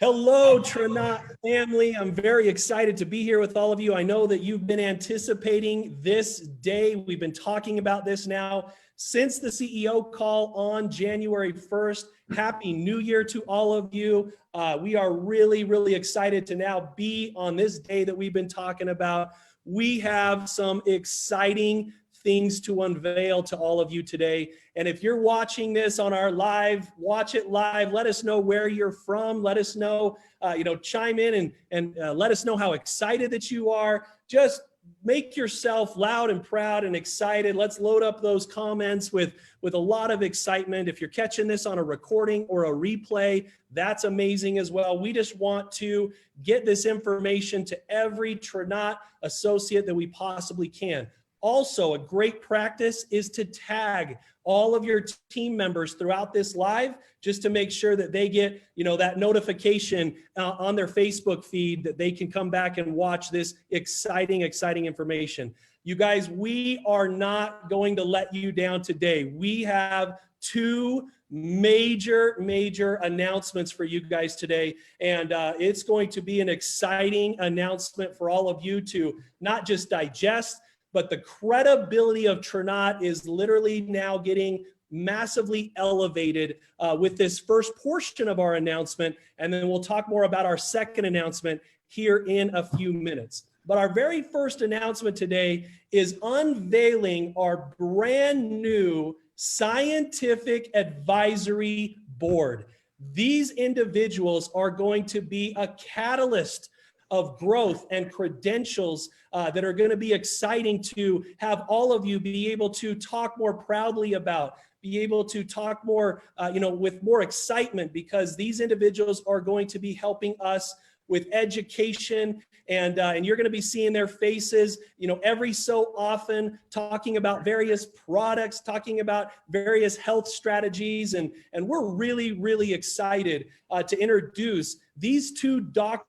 Hello, Trinot family. I'm very excited to be here with all of you. I know that you've been anticipating this day. We've been talking about this now since the CEO call on January 1st. Happy New Year to all of you. We are really excited to now be on this day that we've been talking about. We have some exciting things to unveil to all of you today. And if you're watching this on our live, watch it live. Let us know where you're from. Let us know, chime in and let us know how excited that you are. Just make yourself loud and proud and excited. Let's load up those comments with a lot of excitement. If you're catching this on a recording or a replay, that's amazing as well. We just want to get this information to every Trinot associate that we possibly can. Also, a great practice is to tag all of your team members throughout this live, just to make sure that they get, that notification on their Facebook feed that they can come back and watch this exciting information. You guys, we are not going to let you down today. We have two major announcements for you guys today. And it's going to be an exciting announcement for all of you to not just digest, but the credibility of Trinot is literally now getting massively elevated with this first portion of our announcement. And then we'll talk more about our second announcement here in a few minutes. But our very first announcement today is unveiling our brand new scientific advisory board. These individuals are going to be a catalyst of growth and credentials that are going to be exciting to have all of you be able to talk more proudly about, be able to talk more, with more excitement, because these individuals are going to be helping us with education, and you're going to be seeing their faces, every so often, talking about various products, talking about various health strategies, and we're really excited to introduce these two doctors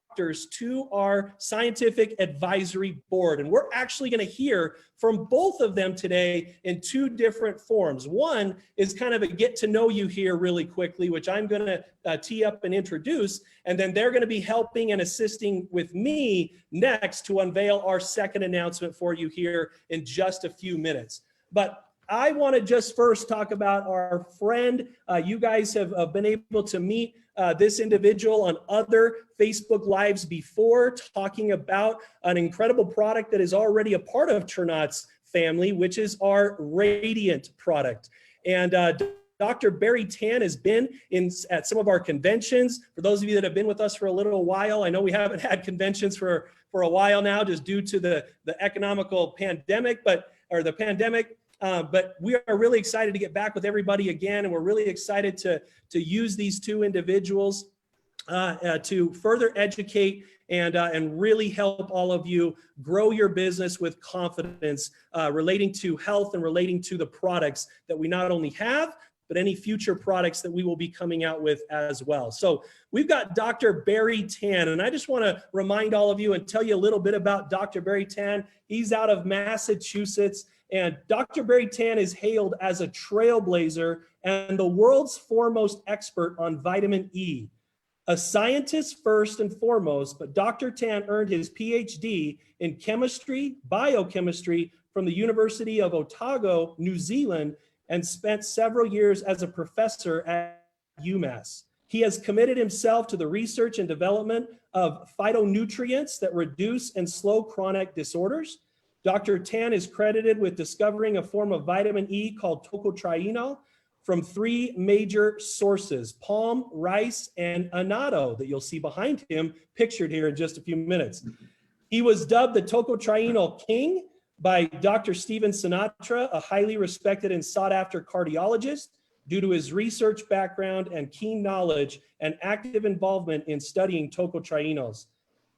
to our scientific advisory board. And we're actually going to hear from both of them today in two different forms. One is kind of a get to know you here really quickly, which I'm going to tee up and introduce. And then they're going to be helping and assisting with me next to unveil our second announcement for you here in just a few minutes. But I want to just first talk about our friend. You guys have been able to meet this individual on other Facebook Lives before, talking about an incredible product that is already a part of Trinot's family, which is our Radiant product. And Dr. Barry Tan has been at some of our conventions. For those of you that have been with us for a little while, I know we haven't had conventions for a while now, just due to the economical pandemic, but we are really excited to get back with everybody again, and we're really excited to use these two individuals to further educate and really help all of you grow your business with confidence relating to health and relating to the products that we not only have, but any future products that we will be coming out with as well. So we've got Dr. Barry Tan, and I just want to remind all of you and tell you a little bit about Dr. Barry Tan. He's out of Massachusetts. And Dr. Barry Tan is hailed as a trailblazer and the world's foremost expert on vitamin E. A scientist first and foremost, but Dr. Tan earned his PhD in biochemistry from the University of Otago, New Zealand, and spent several years as a professor at UMass. He has committed himself to the research and development of phytonutrients that reduce and slow chronic disorders. Dr. Tan is credited with discovering a form of vitamin E called tocotrienol from three major sources: palm, rice, and annatto, that you'll see behind him, pictured here in just a few minutes. He was dubbed the tocotrienol king by Dr. Stephen Sinatra, a highly respected and sought after cardiologist, due to his research background and keen knowledge and active involvement in studying tocotrienols.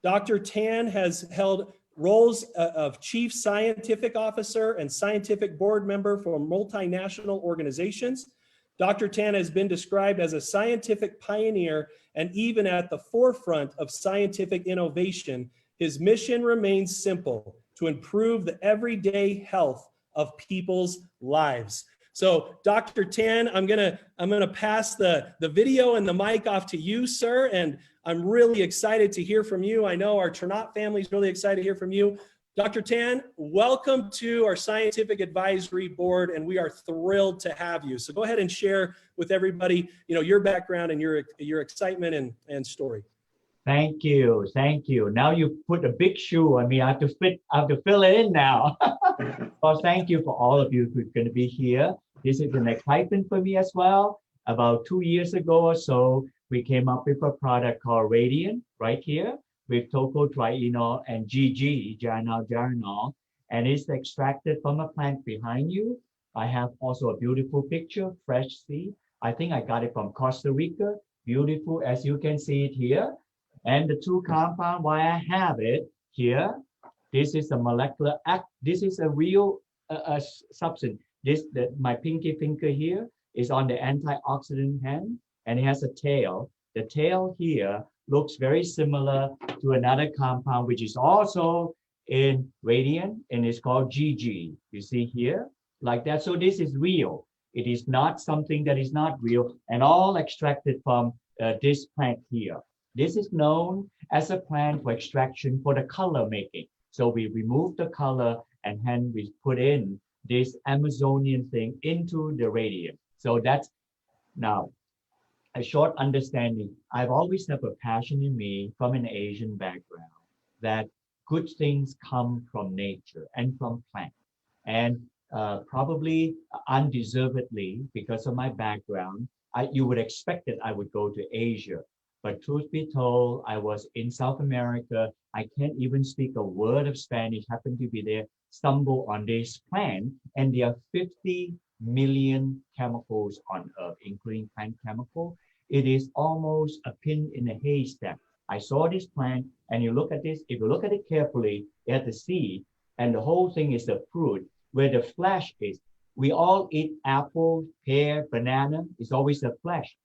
Dr. Tan has held roles of chief scientific officer and scientific board member for multinational organizations. Dr. Tan has been described as a scientific pioneer and even at the forefront of scientific innovation. His mission remains simple: to improve the everyday health of people's lives. So Dr. Tan, I'm gonna pass the video and the mic off to you, sir. And I'm really excited to hear from you. I know our Ternot family is really excited to hear from you. Dr. Tan, welcome to our Scientific Advisory Board, and we are thrilled to have you. So go ahead and share with everybody, your background and your excitement and story. Thank you. Thank you. Now you put a big shoe on me. I have to fill it in now. Well, thank you for all of you who's going to be here. This is an excitement for me as well. About 2 years ago or so, we came up with a product called Radiant right here with tocotrienol and GG, geranyl, and it's extracted from a plant behind you. I have also a beautiful picture, fresh seed. I think I got it from Costa Rica. Beautiful, as you can see it here. And the two compound, why I have it here, this is a molecular act. This is a real substance. My pinky finger here is on the antioxidant hand, and it has a tail. The tail here looks very similar to another compound, which is also in Radiant, and it's called GG. You see here, like that. So this is real. It is not something that is not real, and all extracted from this plant here. This is known as a plant for extraction for the color making. So we remove the color and then we put in this Amazonian thing into the Radiant. So that's now a short understanding. I've always have a passion in me from an Asian background that good things come from nature and from plants. And probably undeservedly, because of my background, you would expect that I would go to Asia. But truth be told, I was in South America. I can't even speak a word of Spanish, happened to be there, stumble on this plant, and there are 50 million chemicals on Earth, including plant chemical. It is almost a pin in a haystack. I saw this plant, and you look at this, if you look at it carefully, it has the seed, and the whole thing is the fruit, where the flesh is. We all eat apple, pear, banana, it's always the flesh.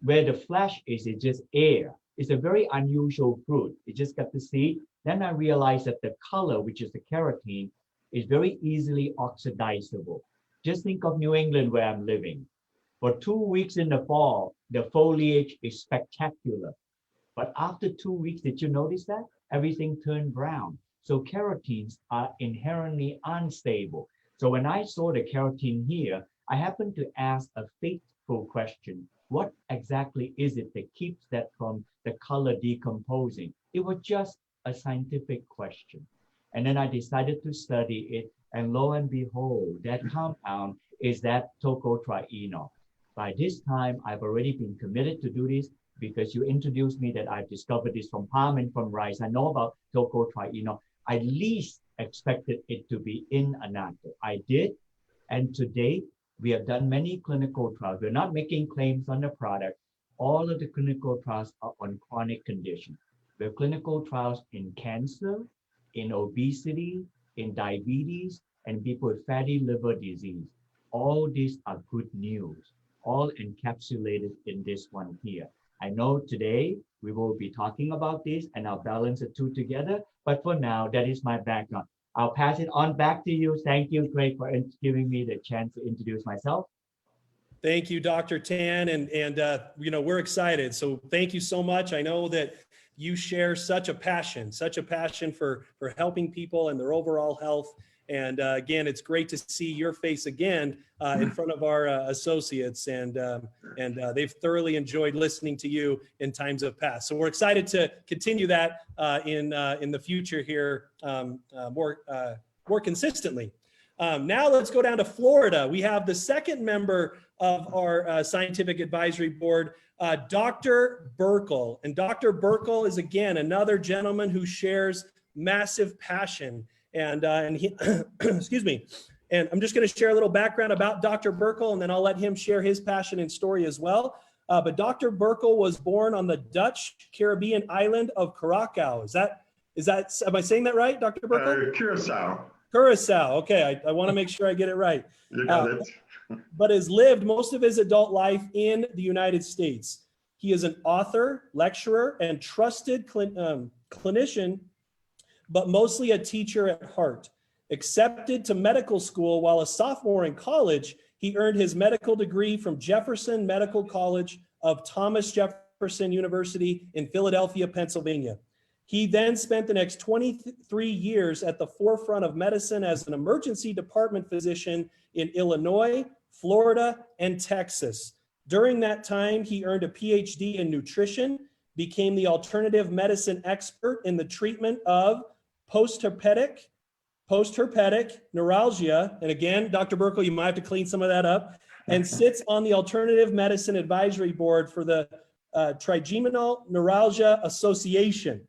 Where the flesh is, it's just air. It's a very unusual fruit. You just got the seed. Then I realized that the color, which is the carotene, is very easily oxidizable. Just think of New England where I'm living. For 2 weeks in the fall, the foliage is spectacular. But after 2 weeks, did you notice that? Everything turned brown. So carotenes are inherently unstable. So when I saw the carotene here, I happened to ask a fateful question. What exactly is it that keeps that from the color decomposing? It was just a scientific question. And then I decided to study it, and lo and behold, that compound is that tocotrienol. By this time, I've already been committed to do this because you introduced me that I've discovered this from palm and from rice. I know about tocotrienol. I least expected it to be in annatto. I did, and to date, we have done many clinical trials. We're not making claims on the product. All of the clinical trials are on chronic conditions. We have clinical trials in cancer, in obesity, in diabetes, and people with fatty liver disease. All these are good news, all encapsulated in this one here. I know today we will be talking about this and I'll balance the two together, but for now, that is my background. I'll pass it on back to you. Thank you, Craig, for giving me the chance to introduce myself. Thank you, Dr. Tan, and we're excited. So thank you so much. I know that you share such a passion for helping people and their overall health. And again, it's great to see your face again in front of our associates, and they've thoroughly enjoyed listening to you in times of past. So we're excited to continue that in the future here more consistently. Now let's go down to Florida. We have the second member of our Scientific Advisory Board, Dr. Burkle. And Dr. Burkle is, again, another gentleman who shares massive passion. And he, excuse me, and I'm just going to share a little background about Dr. Burkle, and then I'll let him share his passion and story as well. But Dr. Burkle was born on the Dutch Caribbean island of Curacao. Is that, am I saying that right, Dr. Burkle? Curacao. Curacao. Okay, I want to make sure I get it right. You got it. But has lived most of his adult life in the United States. He is an author, lecturer, and trusted clinician, but mostly a teacher at heart. Accepted to medical school while a sophomore in college, He earned his medical degree from Jefferson Medical College of Thomas Jefferson University in Philadelphia, Pennsylvania. He then spent the next 23 years at the forefront of medicine as an emergency department physician in Illinois, Florida, and Texas. During that time, he earned a PhD in nutrition, became the alternative medicine expert in the treatment of post-herpetic neuralgia. And again, Dr. Burkle, you might have to clean some of that up, and sits on the Alternative Medicine Advisory Board for the Trigeminal Neuralgia Association.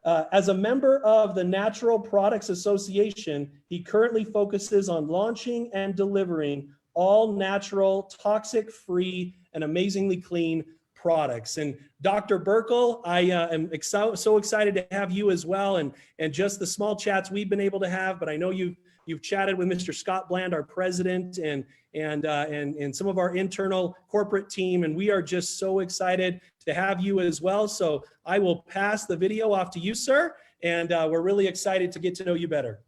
As a member of the Natural Products Association, he currently focuses on launching and delivering all natural, toxic-free, and amazingly clean products. And Dr. Burkle, I am so excited to have you as well, and just the small chats we've been able to have, but I know you've chatted with Mr. Scott Bland, our president, and some of our internal corporate team, and we are just so excited to have you as well. So I will pass the video off to you, sir, and we're really excited to get to know you better.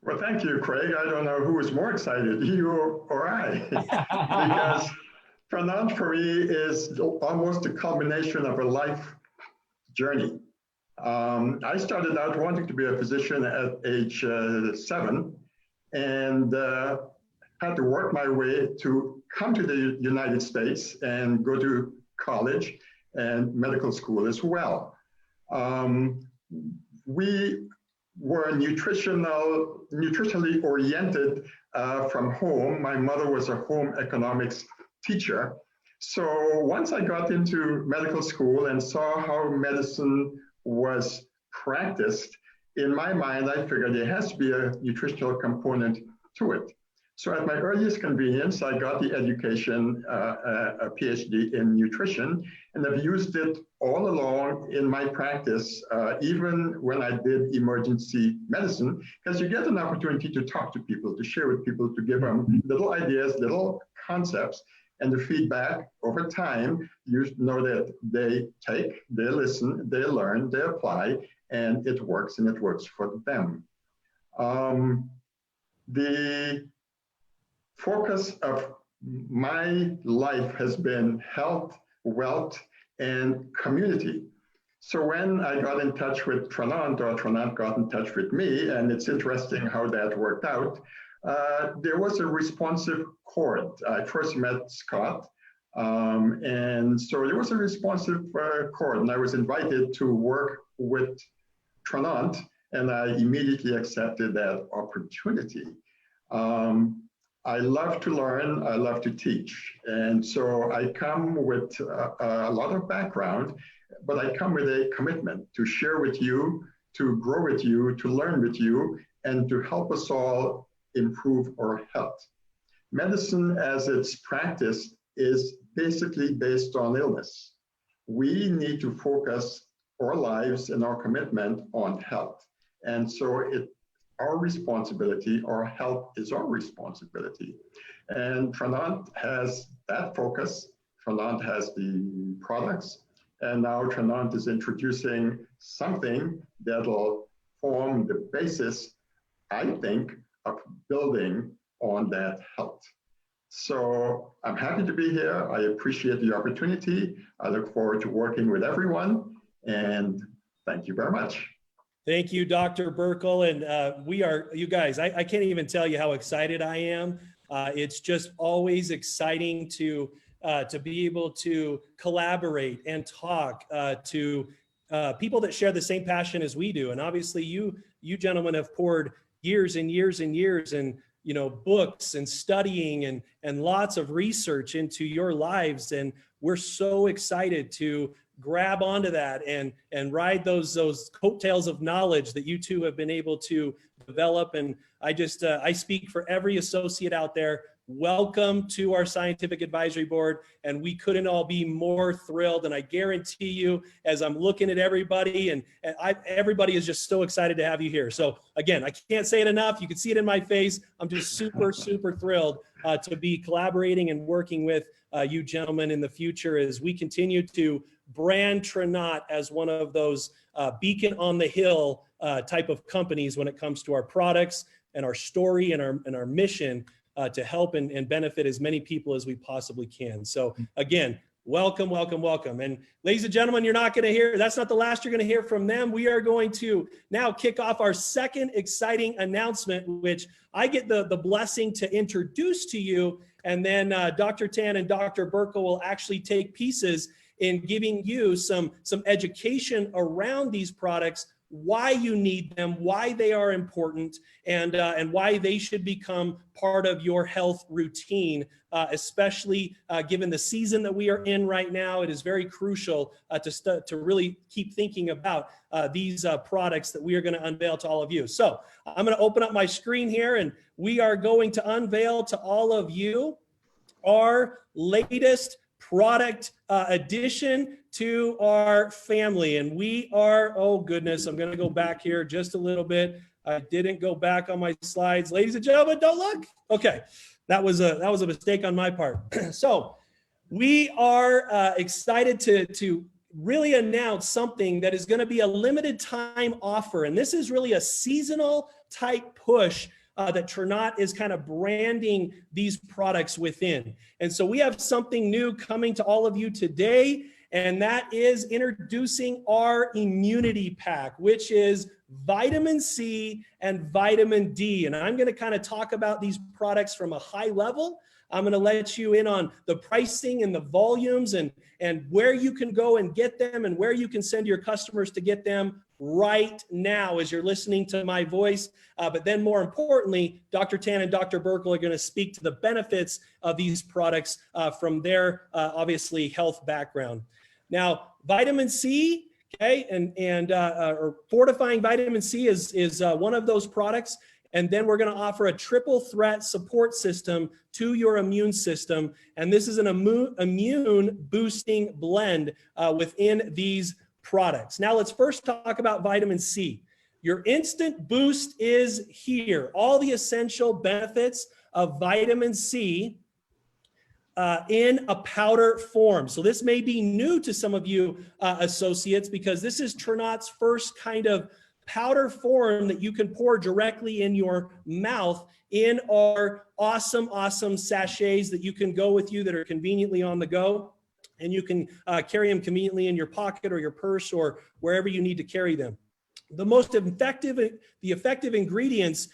Well, thank you, Craig. I don't know who is more excited, you or I, because Fernand for me is almost a culmination of a life journey. I started out wanting to be a physician at age 7, and had to work my way to come to the United States and go to college and medical school as well. We were nutritionally oriented from home. My mother was a home economics teacher. So once I got into medical school and saw how medicine was practiced, in my mind, I figured there has to be a nutritional component to it. So at my earliest convenience, I got the education, a PhD in nutrition, and I've used it all along in my practice, even when I did emergency medicine, because you get an opportunity to talk to people, to share with people, to give them little ideas, little concepts, and the feedback over time, you know that they take, they listen, they learn, they apply, and it works for them. The focus of my life has been health, wealth, and community. So when I got in touch with Fernand, or Fernand got in touch with me, and it's interesting how that worked out, there was a responsive chord. I first met Scott, and so there was a responsive chord, and I was invited to work with Fernand, and I immediately accepted that opportunity. I love to learn, I love to teach. And so I come with a lot of background, but I come with a commitment to share with you, to grow with you, to learn with you, and to help us all improve our health. Medicine as it's practiced is basically based on illness. We need to focus our lives and our commitment on health. And so our responsibility, our health is our responsibility. And Fernand has that focus. Fernand has the products. And now Fernand is introducing something that'll form the basis, I think, of building on that health. So I'm happy to be here. I appreciate the opportunity. I look forward to working with everyone. And thank you very much. Thank you, Dr. Burkle. And we are, you guys, I can't even tell you how excited I am. It's just always exciting to be able to collaborate and talk to people that share the same passion as we do. And obviously you gentlemen have poured years and years and years and books and studying and lots of research into your lives. And we're so excited to grab onto that and ride those coattails of knowledge that you two have been able to develop. And I speak for every associate out there. Welcome to our scientific advisory board. And we couldn't all be more thrilled. And I guarantee you, as I'm looking at everybody, and everybody is just so excited to have you here. So again, I can't say it enough. You can see it in my face. I'm just super, super thrilled to be collaborating and working with you gentlemen in the future as we continue to brand Trinot as one of those beacon on the hill type of companies when it comes to our products and our story and our mission to help and benefit as many people as we possibly can. So again, welcome, welcome, welcome. And ladies and gentlemen, you're not going to hear, that's not the last you're going to hear from them. We are going to now kick off our second exciting announcement, which I get the blessing to introduce to you. And then Dr. Tan and Dr. Burkle will actually take pieces in giving you some education around these products, why you need them, why they are important, and why they should become part of your health routine, especially given the season that we are in right now. It is very crucial to really keep thinking about these products that we are going to unveil to all of you. So I'm going to open up my screen here, and we are going to unveil to all of you our latest product addition to our family. And we are, oh goodness, I'm going to go back here just a little bit. I didn't go back on my slides. Ladies and gentlemen, don't look. Okay, that was a mistake on my part. So we are excited to really announce something that is going to be a limited time offer. And this is really a seasonal type push that Trinot is kind of branding these products within. And so we have something new coming to all of you today, and that is introducing our immunity pack, which is vitamin C and vitamin D. And I'm going to kind of talk about these products from a high level. I'm going to let you in on the pricing and the volumes and where you can go and get them and where you can send your customers to get them right now as you're listening to my voice. But then more importantly, Dr. Tan and Dr. Burkle are going to speak to the benefits of these products from their obviously health background. Now, vitamin C, okay, or fortifying vitamin C is one of those products. And then we're going to offer a triple threat support system to your immune system. And this is an immune boosting blend within these products. Now let's first talk about vitamin C. Your instant boost is here. All the essential benefits of vitamin C in a powder form. So this may be new to some of you associates, because this is Trinot's first kind of powder form that you can pour directly in your mouth in our awesome sachets that you can go with you that are conveniently on the go. And you can carry them conveniently in your pocket or your purse or wherever you need to carry them. The effective ingredients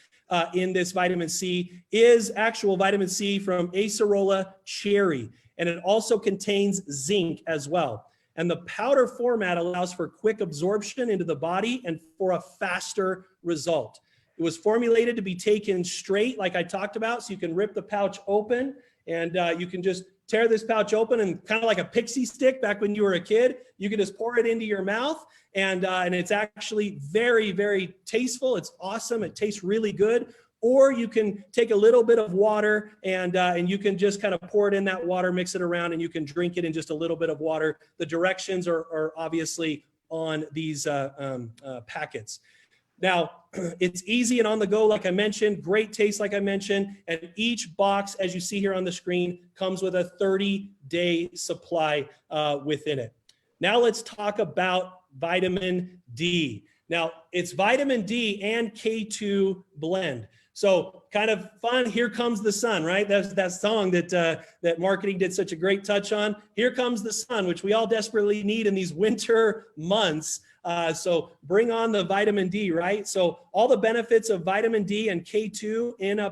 in this vitamin C is actual vitamin C from acerola cherry. And it also contains zinc as well. And the powder format allows for quick absorption into the body and for a faster result. It was formulated to be taken straight, like I talked about, so you can rip the pouch open and you can just tear this pouch open and kind of like a pixie stick back when you were a kid, you can just pour it into your mouth and it's actually very, very tasteful. It's awesome. It tastes really good. Or you can take a little bit of water and you can just kind of pour it in that water, mix it around, and you can drink it in just a little bit of water. The directions are obviously on these packets. Now, it's easy and on the go, like I mentioned, great taste, like I mentioned, and each box, as you see here on the screen, comes with a 30-day supply within it. Now let's talk about vitamin D. Now, it's vitamin D and K2 blend. So kind of fun, Here Comes the Sun, right? That's that song that marketing did such a great touch on. Here comes the sun, which we all desperately need in these winter months. So bring on the vitamin D, right? So all the benefits of vitamin D and K2 in a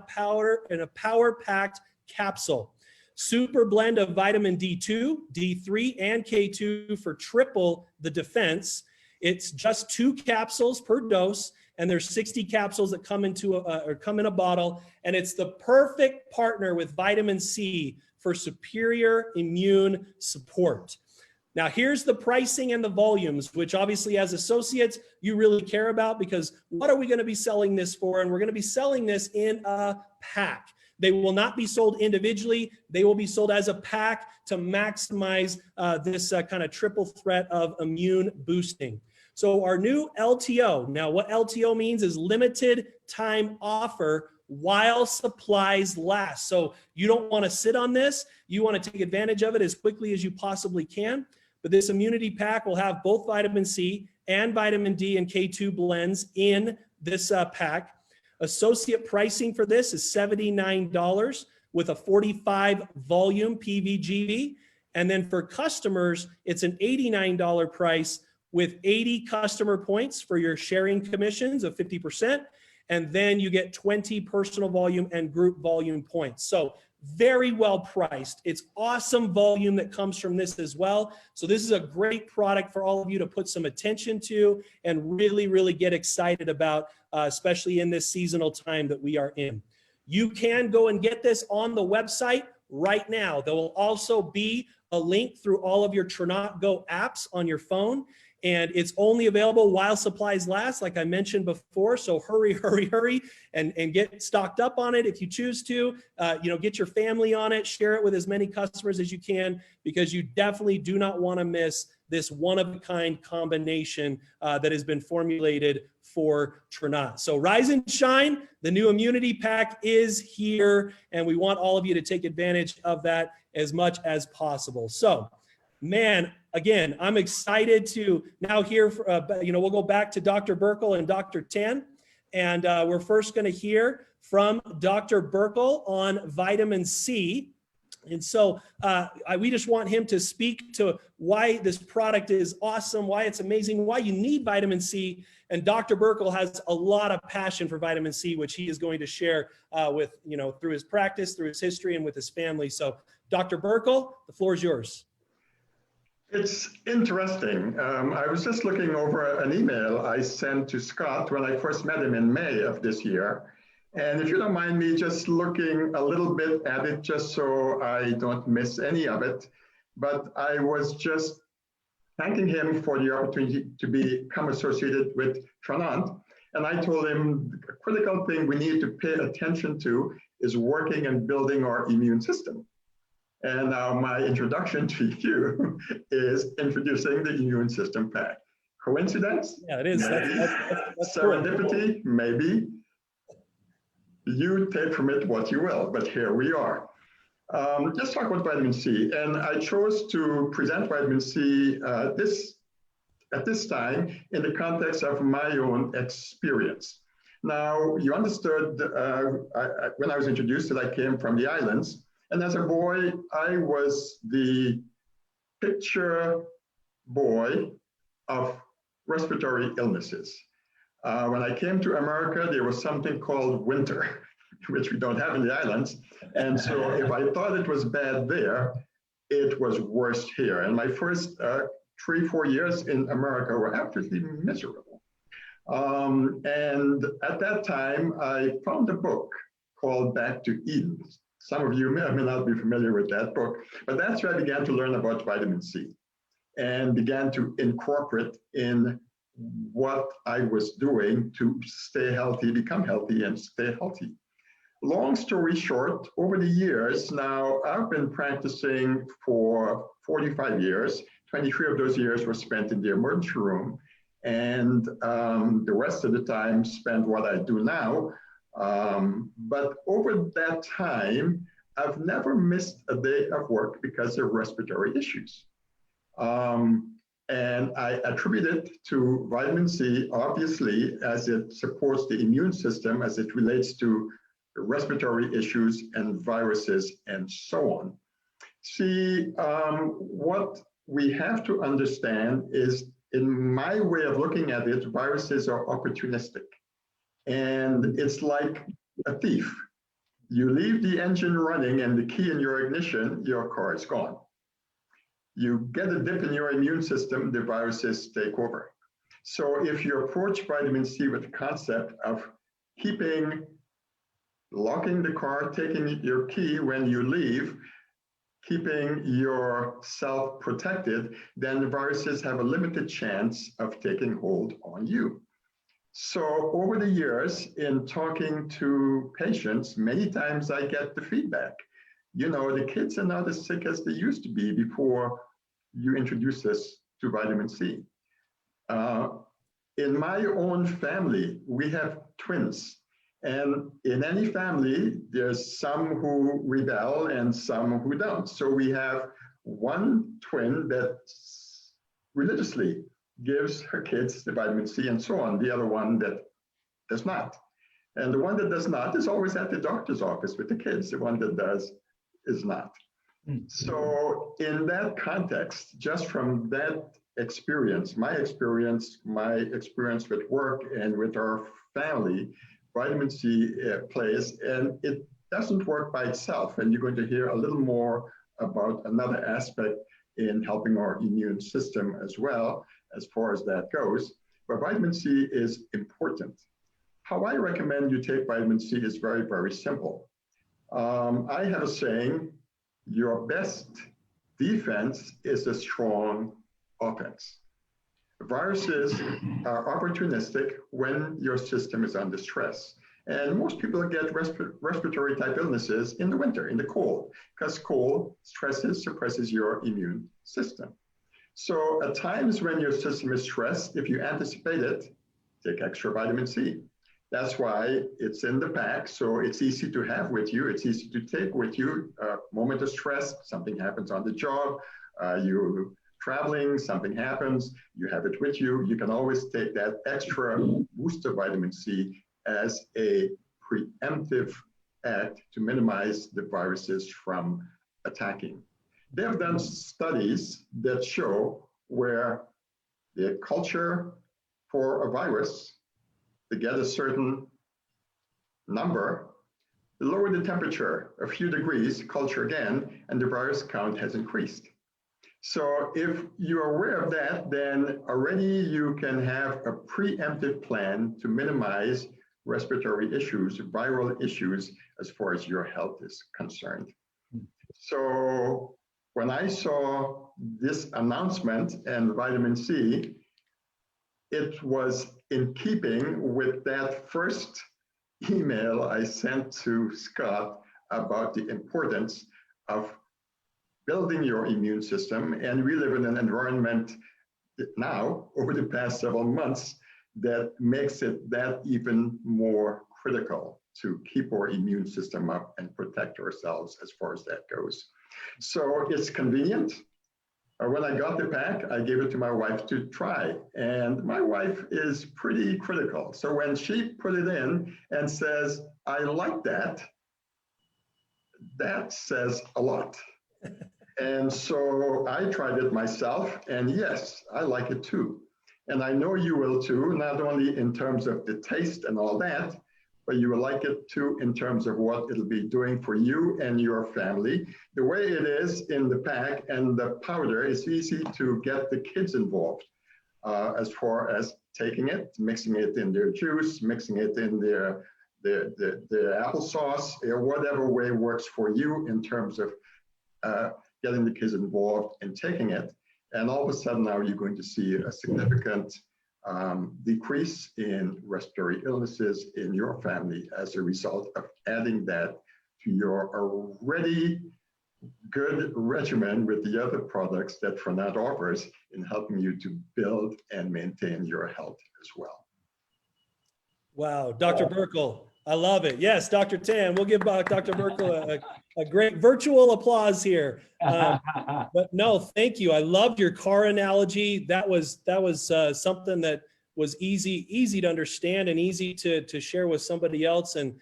power-packed capsule. Super blend of vitamin D2, D3, and K2 for triple the defense. It's just 2 capsules per dose, and there's 60 capsules that come in a bottle, and it's the perfect partner with vitamin C for superior immune support. Now, here's the pricing and the volumes, which obviously as associates, you really care about, because what are we going to be selling this for? And we're going to be selling this in a pack. They will not be sold individually. They will be sold as a pack to maximize this kind of triple threat of immune boosting. So our new LTO, now what LTO means is limited time offer while supplies last. So you don't want to sit on this. You want to take advantage of it as quickly as you possibly can. But this immunity pack will have both vitamin C and vitamin D and K2 blends in this pack. Associate pricing for this is $79 with a 45 volume PVGV. And then for customers, it's an $89 price with 80 customer points for your sharing commissions of 50%. And then you get 20 personal volume and group volume points. So very well priced. It's awesome volume that comes from this as well. So this is a great product for all of you to put some attention to and really, really get excited about, especially in this seasonal time that we are in. You can go and get this on the website right now. There will also be a link through all of your Trinot Go apps on your phone. And it's only available while supplies last, like I mentioned before. So hurry, hurry, hurry, and get stocked up on it if you choose to. Get your family on it, share it with as many customers as you can, because you definitely do not want to miss this one-of-a-kind combination that has been formulated for Trinot. So rise and shine. The new immunity pack is here, and we want all of you to take advantage of that as much as possible. So, man, again, I'm excited to now hear, we'll go back to Dr. Burkle and Dr. Tan. And we're first going to hear from Dr. Burkle on vitamin C. And so we just want him to speak to why this product is awesome, why it's amazing, why you need vitamin C. And Dr. Burkle has a lot of passion for vitamin C, which he is going to share through his practice, through his history, and with his family. So Dr. Burkle, the floor is yours. It's interesting. I was just looking over an email I sent to Scott when I first met him in May of this year. And if you don't mind me just looking a little bit at it, just so I don't miss any of it. But I was just thanking him for the opportunity to become associated with Trinot. And I told him the critical thing we need to pay attention to is working and building our immune system. And now my introduction to you is introducing the immune system pack. Coincidence? Yeah, it is. That's serendipity? Cool. Maybe. You take from it what you will, but here we are. Let's talk about vitamin C. And I chose to present vitamin C at this time in the context of my own experience. Now, you understood when I was introduced that I came from the islands. And as a boy, I was the picture boy of respiratory illnesses. When I came to America, there was something called winter, which we don't have in the islands. And so if I thought it was bad there, it was worse here. And my first 3-4 years in America were absolutely miserable. And at that time, I found a book called Back to Eden. Some of you may or may not be familiar with that book, but that's where I began to learn about vitamin C and began to incorporate in what I was doing to stay healthy, become healthy, and stay healthy. Long story short, over the years now, I've been practicing for 45 years. 23 of those years were spent in the emergency room, and the rest of the time spent what I do now. But over that time, I've never missed a day of work because of respiratory issues. And I attribute it to vitamin C, obviously, as it supports the immune system as it relates to respiratory issues and viruses and so on. See, what we have to understand is, in my way of looking at it, viruses are opportunistic. And it's like a thief. You leave the engine running and the key in your ignition, your car is gone. You get a dip in your immune system, the viruses take over. So if you approach vitamin C with the concept of locking the car, taking your key when you leave, keeping yourself protected, then the viruses have a limited chance of taking hold on you. So over the years, in talking to patients, many times I get the feedback, the kids are not as sick as they used to be before you introduce us to vitamin C. In my own family, we have twins. And in any family, there's some who rebel and some who don't. So we have one twin that religiously gives her kids the vitamin C and so on, the other one that does not. And the one that does not is always at the doctor's office with the kids. The one that does is not. So in that context, just from that experience, my experience with work and with our family, vitamin C plays, and it doesn't work by itself. And you're going to hear a little more about another aspect in helping our immune system as well, as far as that goes. But vitamin C is important. How I recommend you take vitamin C is very, very simple. I have a saying, your best defense is a strong offense. Viruses are opportunistic when your system is under stress. And most people get respiratory type illnesses in the winter, in the cold, because cold stresses, suppresses your immune system. So at times when your system is stressed, if you anticipate it, take extra vitamin C. That's why it's in the pack, so it's easy to have with you. It's easy to take with you. Moment of stress, something happens on the job, you're traveling, something happens, you have it with you. You can always take that extra boost of vitamin C as a preemptive act to minimize the viruses from attacking. They have done studies that show where the culture for a virus to get a certain number, lower the temperature a few degrees, culture again, and the virus count has increased. So if you're aware of that, then already you can have a preemptive plan to minimize respiratory issues, viral issues, as far as your health is concerned. So when I saw this announcement and vitamin C, it was in keeping with that first email I sent to Scott about the importance of building your immune system. And we live in an environment now, over the past several months, that makes it that even more critical to keep our immune system up and protect ourselves as far as that goes. So it's convenient. When I got the pack, I gave it to my wife to try. And my wife is pretty critical. So when she put it in and says, I like that, that says a lot. And so I tried it myself, and yes, I like it too. And I know you will too, not only in terms of the taste and all that, but you will like it too in terms of what it'll be doing for you and your family. The way it is in the pack and the powder, it's easy to get the kids involved as far as taking it, mixing it in their juice, mixing it in their applesauce, or whatever way works for you in terms of getting the kids involved and taking it. And all of a sudden now you're going to see a significant decrease in respiratory illnesses in your family as a result of adding that to your already good regimen with the other products that Fernand offers in helping you to build and maintain your health as well. Wow, Dr. Burkle, I love it. Yes, Dr. Tan, we'll give Dr. Burkle a great virtual applause here. But no, thank you. I loved your car analogy. That was something that was easy to understand and easy to share with somebody else. And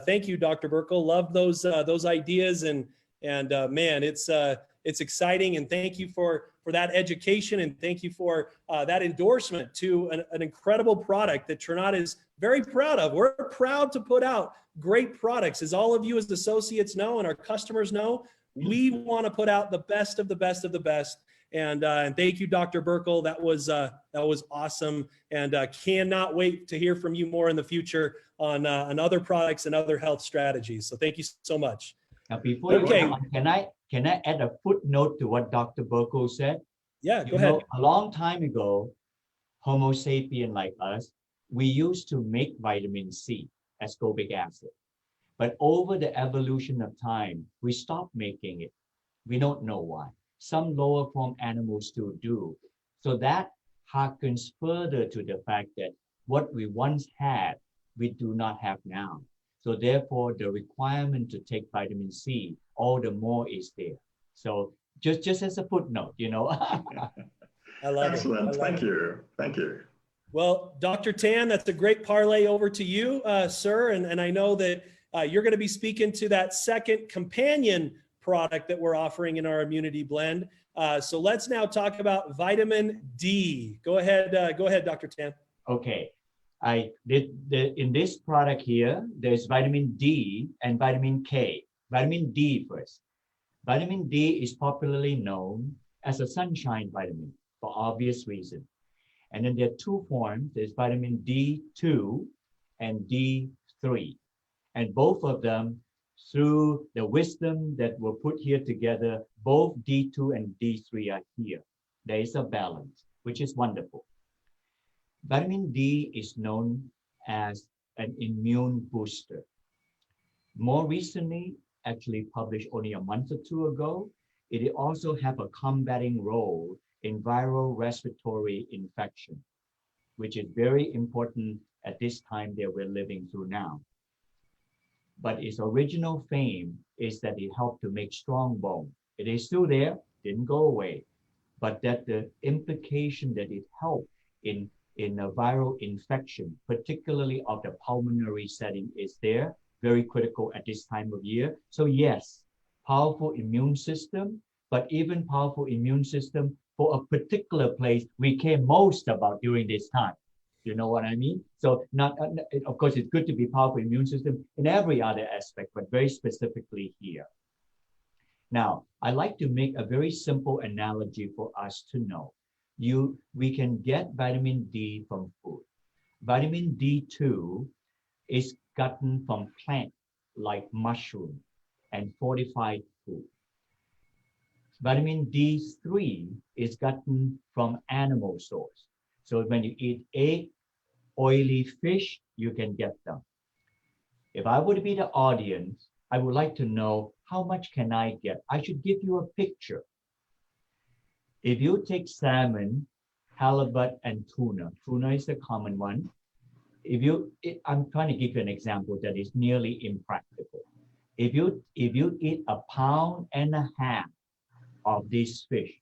thank you, Dr. Burkle. Love those ideas and man, it's exciting. And thank you for that education, and thank you for that endorsement to an incredible product that Trinata is very proud of. We're proud to put out great products, as all of you as associates know and our customers know. We want to put out the best of the best of the best. And thank you, Dr. Burkle. That was awesome, and cannot wait to hear from you more in the future on other products and other health strategies. So thank you so much. Now, before you go on, can I add a footnote to what Dr. Burkle said? Yeah, go ahead. A long time ago, Homo sapien like us, we used to make vitamin C, ascorbic acid. But over the evolution of time, we stopped making it. We don't know why. Some lower form animals still do. So that harkens further to the fact that what we once had, we do not have now. So therefore, the requirement to take vitamin C, all the more is there. So just as a footnote, I love Excellent. it. Thank you. Thank you. Well, Dr. Tan, that's a great parlay over to you, sir. And I know that you're going to be speaking to that second companion product that we're offering in our immunity blend. So let's now talk about vitamin D. Go ahead, Dr. Tan. Okay, in this product here, there's vitamin D and vitamin K. Vitamin D first. Vitamin D is popularly known as a sunshine vitamin for obvious reasons. And then there are two forms. There's vitamin D2 and D3. And both of them, through the wisdom that were put here together, both D2 and D3 are here. There is a balance, which is wonderful. Vitamin D is known as an immune booster. More recently, actually published only a month or two ago, it also have a combating role in viral respiratory infection, which is very important at this time that we're living through now. But its original fame is that it helped to make strong bone. It is still there, didn't go away, but that the implication that it helped in a viral infection, particularly of the pulmonary setting, is there, very critical at this time of year. So yes, powerful immune system, but even powerful immune system for a particular place we care most about during this time. You know what I mean? So not, of course, it's good to be powerful immune system in every other aspect, but very specifically here. Now, I like to make a very simple analogy for us to know. We can get vitamin D from food. Vitamin D2 is gotten from plants like mushroom and fortified food. Vitamin D3 is gotten from animal source. So when you eat egg, oily fish, you can get them. If I would be the audience, I would like to know how much can I get? I should give you a picture. If you take salmon, halibut, and tuna is the common one. I'm trying to give you an example that is nearly impractical. If you eat 1.5 pounds of this fish,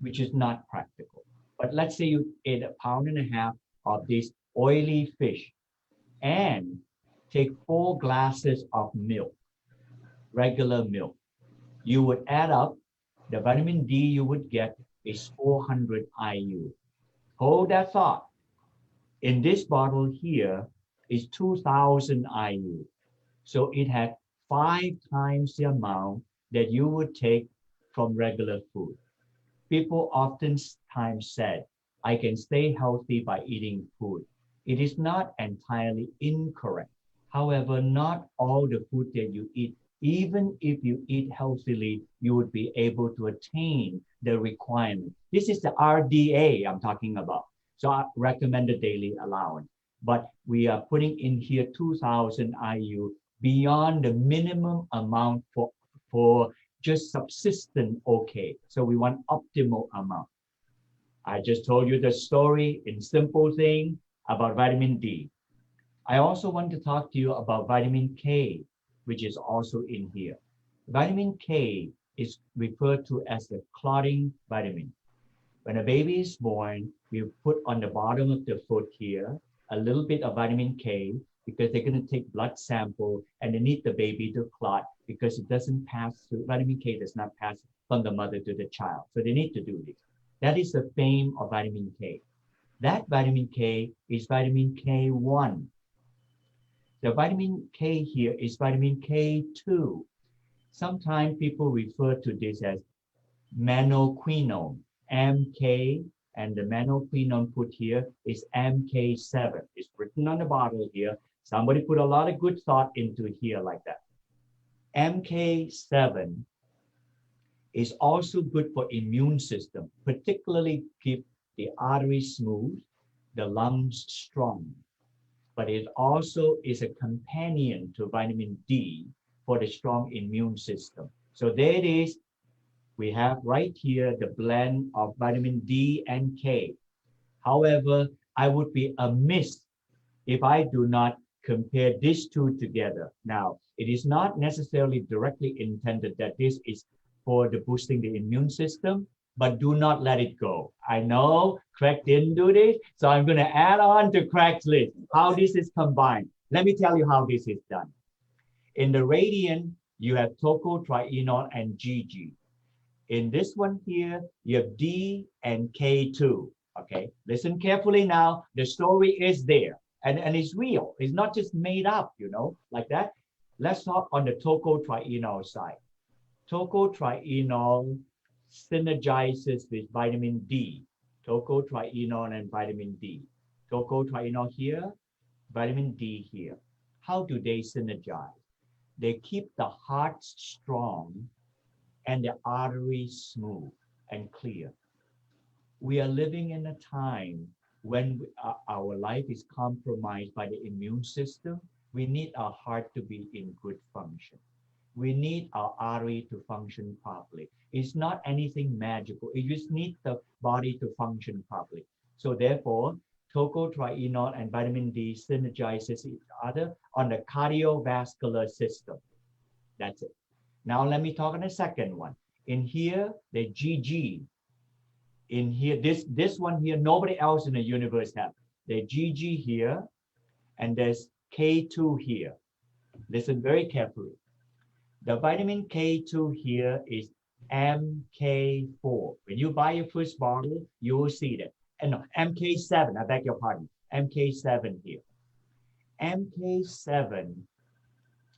which is not practical, but let's say you ate 1.5 pounds of this oily fish and take 4 glasses of milk, regular milk, you would add up the vitamin D you would get is 400 IU. Hold that thought. In this bottle here is 2,000 IU. So it had 5 times the amount that you would take from regular food. People oftentimes said, I can stay healthy by eating food. It is not entirely incorrect. However, not all the food that you eat, even if you eat healthily, you would be able to attain the requirement. This is the RDA I'm talking about. So I recommend the daily allowance. But we are putting in here 2,000 IU beyond the minimum amount for just subsistent okay. So we want optimal amount. I just told you the story in simple thing about vitamin D. I also want to talk to you about vitamin K, which is also in here. Vitamin K is referred to as the clotting vitamin. When a baby is born, we put on the bottom of the foot here a little bit of vitamin K because they're going to take blood sample and they need the baby to clot because it doesn't pass through, vitamin K does not pass from the mother to the child. So they need to do this. That is the fame of vitamin K. That vitamin K is vitamin K1. The vitamin K here is vitamin K2. Sometimes people refer to this as manoquinone, MK, and the manoquinone put here is MK7. It's written on the bottle here. Somebody put a lot of good thought into here like that. MK7 is also good for immune system, particularly keep the arteries smooth, the lungs strong. But it also is a companion to vitamin D for the strong immune system. So there it is. We have right here the blend of vitamin D and K. However, I would be amiss if I do not compare these two together. Now, it is not necessarily directly intended that this is for the boosting the immune system, but do not let it go. I know Craig didn't do this, so I'm going to add on to Craig's list how this is combined. Let me tell you how this is done. In the Radiant, you have tocotrienol and GG. In this one here, you have D and K2. Okay, listen carefully now. The story is there and it's real. It's not just made up, you know, like that. Let's talk on the tocotrienol side. Tocotrienol synergizes with vitamin D. Tocotrienol and vitamin D. Tocotrienol here, vitamin D here. How do they synergize? They keep the heart strong and the arteries smooth and clear. We are living in a time when our life is compromised by the immune system. We need our heart to be in good function. We need our artery to function properly. It's not anything magical. You just need the body to function properly. So therefore, tocotrienol and vitamin D synergizes each other on the cardiovascular system. That's it. Now let me talk on the second one. In here, the GG. In here, this one here, nobody else in the universe have. The GG here, and there's K2 here. Listen very carefully. The vitamin K2 here is MK4. When you buy your first bottle, you will see that. And no, MK7, I beg your pardon. MK7 here. MK7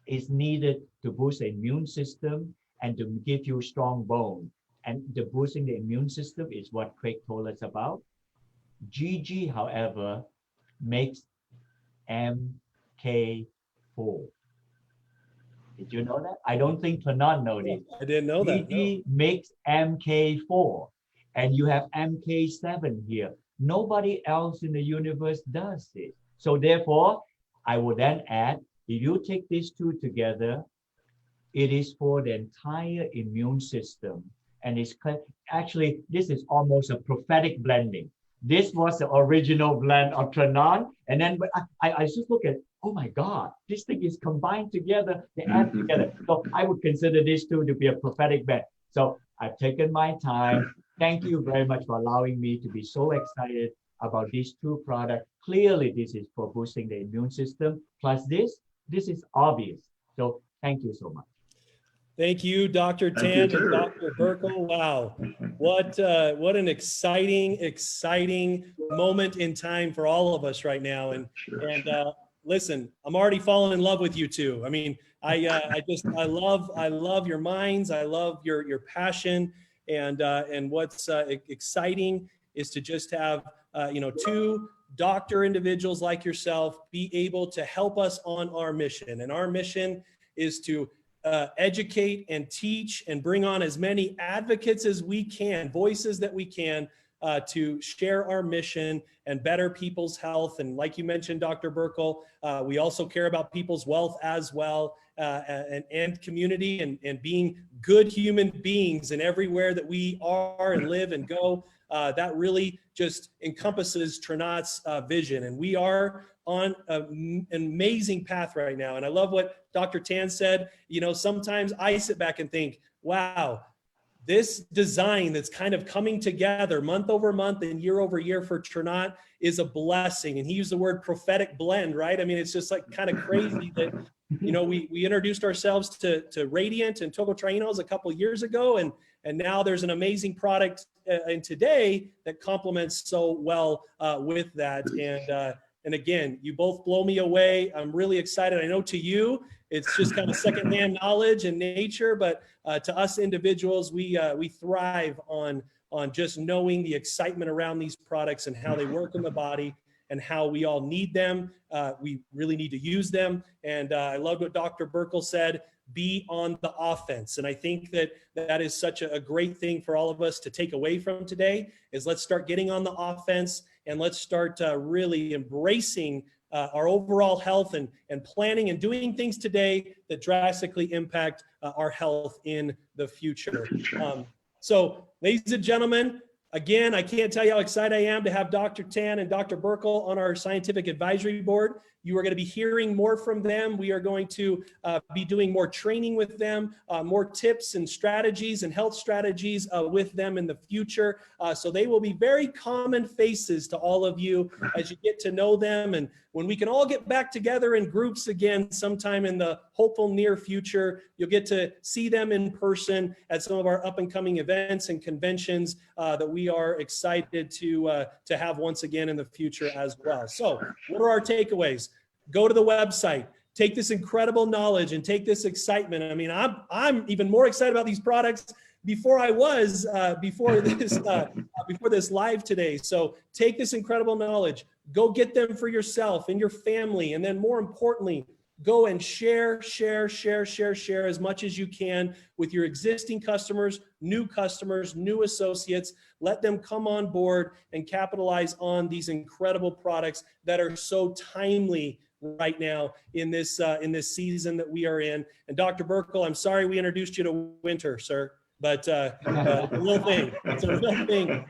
is needed to boost the immune system and to give you strong bone. And the boosting the immune system is what Craig told us about. GG, however, makes MK4. Did you know that? I don't think Tanan knows this. I didn't know that. GG makes MK4, and you have MK7 here. Nobody else in the universe does this. So therefore, I would then add, if you take these two together, it is for the entire immune system. And it's actually, this is almost a prophetic blending. This was the original blend of Tranan. And then I just look at, oh my God, this thing is combined together, they add together. So I would consider this two to be a prophetic blend. So I've taken my time. Thank you very much for allowing me to be so excited about these two products. Clearly, this is for boosting the immune system. Plus this is obvious. So thank you so much. Thank you, Dr. Tan and Dr. Burkle. Wow, what an exciting moment in time for all of us right now. And listen, I'm already falling in love with you two. I mean, I love your minds. I love your passion. And what's exciting is to just have two doctor individuals like yourself be able to help us on our mission. And our mission is to educate and teach and bring on as many advocates as we can, voices that we can, to share our mission and better people's health. And like you mentioned, Dr. Burkle, we also care about people's wealth as well, and community and being good human beings and everywhere that we are and live and go. That really just encompasses Tranat's vision. And we are on an amazing path right now. And I love what Dr. Tan said. You know, sometimes I sit back and think, wow, this design that's kind of coming together month over month and year over year for Tranat is a blessing. And he used the word prophetic blend, right? I mean, it's just like kind of crazy that, you know, we introduced ourselves to Radiant and tocotrienols a couple of years ago. And now there's an amazing product in today that complements so well with that. And again, you both blow me away. I'm really excited. I know to you, it's just kind of secondhand knowledge and nature, but to us individuals, we thrive on just knowing the excitement around these products and how they work in the body and how we all need them. We really need to use them. And I love what Dr. Burkle said, be on the offense. And I think that is such a great thing for all of us to take away from today is let's start getting on the offense and let's start really embracing our overall health and planning and doing things today that drastically impact our health in the future. So ladies and gentlemen, Again, I can't tell you how excited I am to have Dr. Tan and Dr. Burkle on our scientific advisory board. You are going to be hearing more from them. We are going to be doing more training with them, more tips and strategies and health strategies with them in the future. So they will be very common faces to all of you as you get to know them. And when we can all get back together in groups again sometime in the hopeful near future, you'll get to see them in person at some of our up and coming events and conventions that we are excited to have once again in the future as well. So what are our takeaways? Go to the website, take this incredible knowledge and take this excitement. I mean, I'm even more excited about these products before I was before this live today. So take this incredible knowledge, go get them for yourself and your family, and then more importantly, go and share as much as you can with your existing customers, new associates. Let them come on board and capitalize on these incredible products that are so timely right now in this season that we are in. And Dr. Burkle, I'm sorry we introduced you to winter, sir, but a real thing. It's a real thing.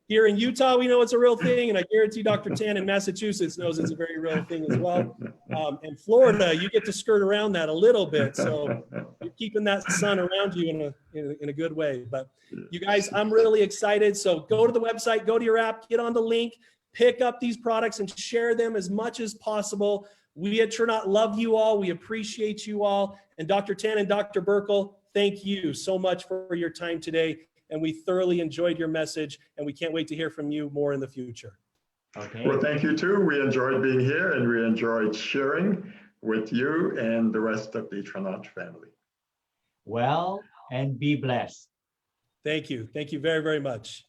Here in Utah, we know it's a real thing, and I guarantee Dr. Tan in Massachusetts knows it's a very real thing as well. And Florida, you get to skirt around that a little bit, so you're keeping that sun around you in a good way. But you guys, I'm really excited. So go to the website, go to your app, get on the link, pick up these products and share them as much as possible. We at Trinot love you all. We appreciate you all. And Dr. Tan and Dr. Burkle, thank you so much for your time today. And we thoroughly enjoyed your message, and we can't wait to hear from you more in the future. Okay. Well, thank you too. We enjoyed being here, and we enjoyed sharing with you and the rest of the Trinot family. Well, and be blessed. Thank you. Thank you very, very much.